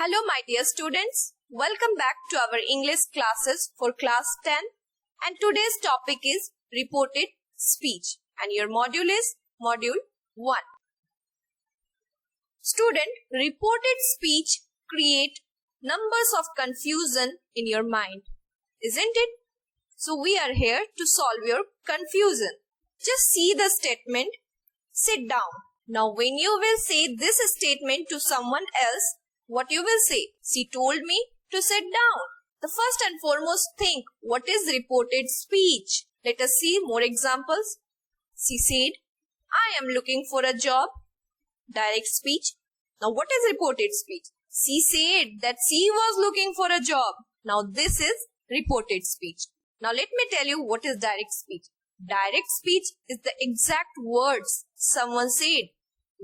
Hello my dear students, welcome back to our English classes for class 10 and today's topic is reported speech and your module is module 1. Student, reported speech create numbers of confusion in your mind, isn't it? So we are here to solve your confusion. Just see the statement, sit down. Now when you will say this statement to someone else, what you will say? She told me to sit down. The first and foremost think, what is reported speech? Let us see more examples. She said, I am looking for a job. Direct speech. Now what is reported speech? She said that she was looking for a job. Now this is reported speech. Now let me tell you what is direct speech. Direct speech is the exact words someone said.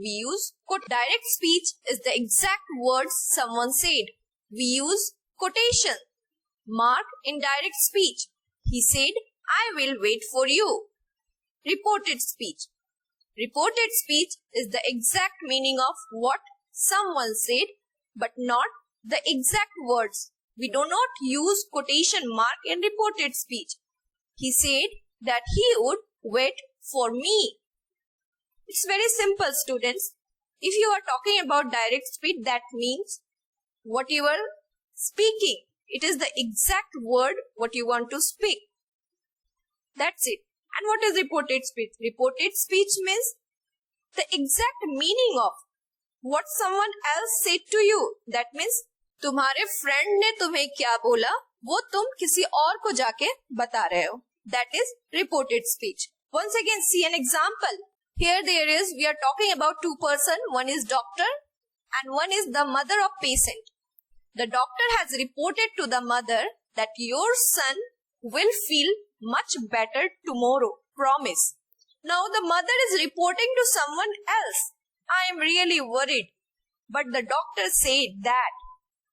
We use direct speech is the exact words someone said. We use quotation. Mark indirect speech. He said, I will wait for you. Reported speech. Reported speech is the exact meaning of what someone said, but not the exact words. We do not use quotation mark in reported speech. He said that he would wait for me. It's very simple, students. If you are talking about direct speech, that means what you are speaking. It is the exact word what you want to speak. That's it. And what is reported speech? Reported speech means the exact meaning of what someone else said to you. That means तुम्हारे friend ने तुम्हें क्या बोला, वो तुम किसी और को जाके बता रहे हो. That is reported speech. Once again, see an example. Here we are talking about two persons. One is doctor and one is the mother of patient. The doctor has reported to the mother that your son will feel much better tomorrow. Promise. Now the mother is reporting to someone else. I am really worried. But the doctor said that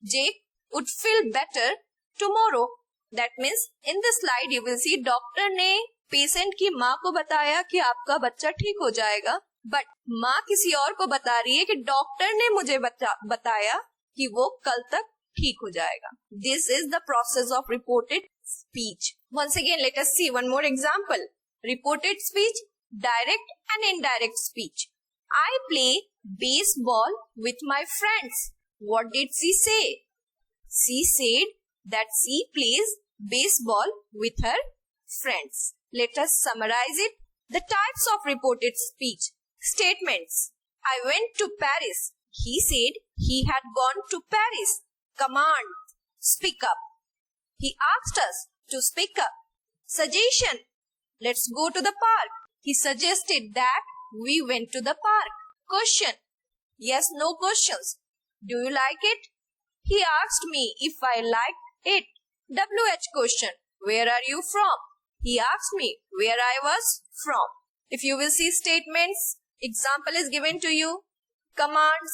Jake would feel better tomorrow. That means in the slide you will see doctor ने patient की माँ को बताया कि आपका बच्चा ठीक हो जाएगा, बट माँ किसी और को बता रही है कि डॉक्टर ने मुझे बताया कि वो कल तक ठीक हो जाएगा. This is the process of reported speech. Once again let us see one more example. Reported speech, direct and indirect speech. I play baseball with my friends. What did she say? She said that she plays baseball with her friends. Let us summarize it. The types of reported speech. Statements. I went to Paris. He said he had gone to Paris. Command. Speak up. He asked us to speak up. Suggestion. Let's go to the park. He suggested that we went to the park. Question. Yes, no questions. Do you like it? He asked me if I liked it. WH question. Where are you from? He asked me where I was from. If you will see statements, example is given to you. Commands,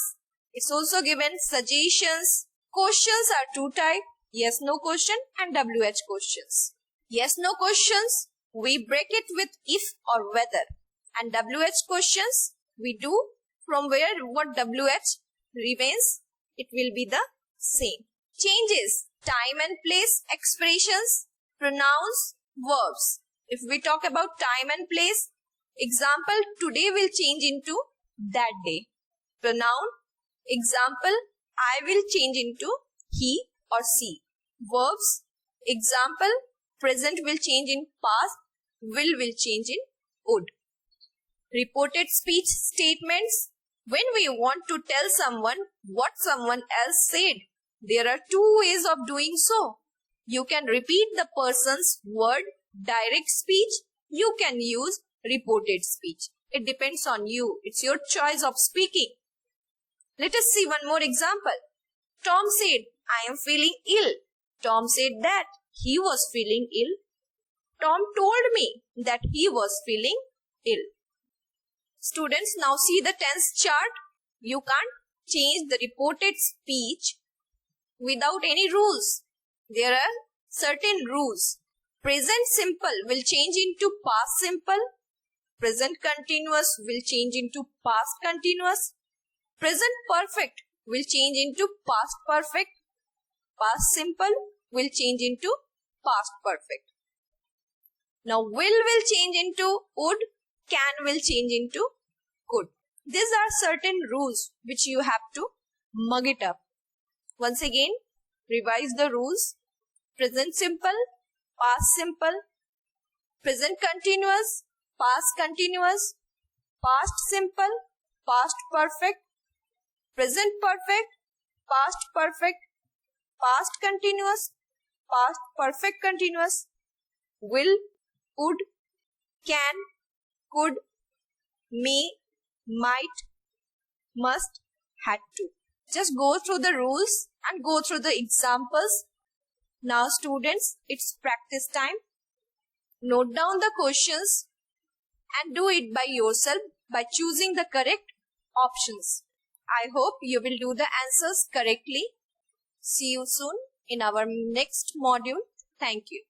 it's also given. Suggestions. Questions are two types. Yes, no question and WH questions. Yes, no questions, we break it with if or whether. And WH questions, we do from where what WH remains, it will be the same. Changes. Time and place, expressions, pronouns, verbs. If we talk about time and place, example, today will change into that day. Pronoun, example, I will change into he or she. Verbs, example, present will change in past, will change in would. Reported speech statements. When we want to tell someone what someone else said, there are two ways of doing so. You can repeat the person's word, direct speech. You can use reported speech. It depends on you. It's your choice of speaking. Let us see one more example. Tom said, I am feeling ill. Tom said that he was feeling ill. Tom told me that he was feeling ill. Students, now see the tense chart. You can't change the reported speech without any rules. There are certain rules. Present simple will change into past simple. Present continuous will change into past continuous. Present perfect will change into past perfect. Past simple will change into past perfect. Now will change into would, can will change into could. These are certain rules which you have to mug it up. Once again, revise the rules. Present simple, past simple, present continuous, past continuous, past simple, past perfect, present perfect, past perfect, past continuous, past perfect continuous, will, would, can, could, may, might, must, had to. Just go through the rules and go through the examples. Now students, it's practice time. Note down the questions and do it by yourself by choosing the correct options. I hope you will do the answers correctly. See you soon in our next module. Thank you.